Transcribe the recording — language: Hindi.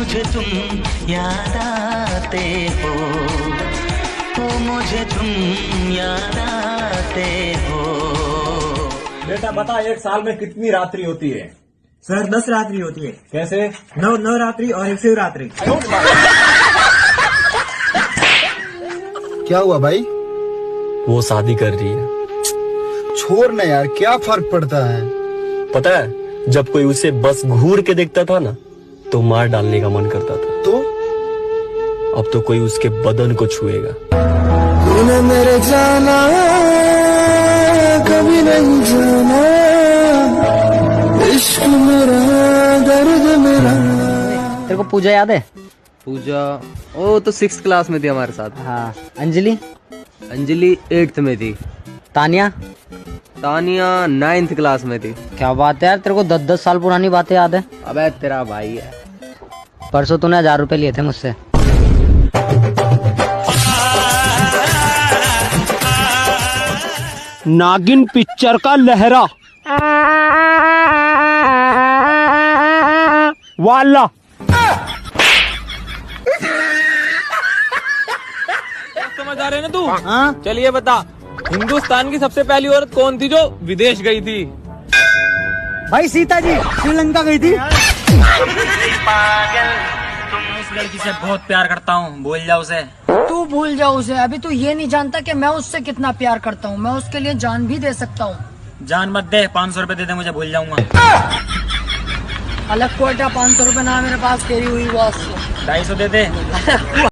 मुझे तुम याद आते हो, ओ मुझे तुम याद आते हो। बेटा बता, एक साल में कितनी रात्रि होती है? सर 10 रात्रि होती है। कैसे? 9 रात्रि और 1 शिवरात्रि। क्या हुआ भाई? वो शादी कर रही है। छोड़ ना यार, क्या फर्क पड़ता है। पता है, जब कोई उसे बस घूर के देखता था ना तो मार डालने का मन करता था। तो अब तो कोई उसके बदन को छुएगा। तूने मेरे जाना कभी नहीं जाना, इश्क मेरा दर्द मेरा। तेरे को पूजा याद है? पूजा, ओ तो 6th क्लास में थी हमारे साथ। हाँ। अंजलि? अंजलि 8th में थी। तानिया? तानिया 9th क्लास में थी। क्या बात है यार, तेरे को 10-10 साल पुरानी बातें याद है। अबे तेरा भाई है। परसों तूने 1000 रुपए लिए थे मुझसे। नागिन पिक्चर का लहरा वाला। समझ आ रहे ना तू? हाँ? चलिए बता, हिंदुस्तान की सबसे पहली औरत कौन थी जो विदेश गई थी? भाई सीता जी श्रीलंका गई थी। इस लड़की से बहुत प्यार करता हूँ, भूल जाओ उसे। तू भूल जाओ उसे। अभी तू ये नहीं जानता कि मैं उससे कितना प्यार करता हूँ। मैं उसके लिए जान भी दे सकता हूँ। जान मत दे, 500 रुपए दे दे, मुझे भूल जाऊंगा। अलग कोटा 500 रुपए ना मेरे पास, तेरी हुई बॉस। 250 दे दे।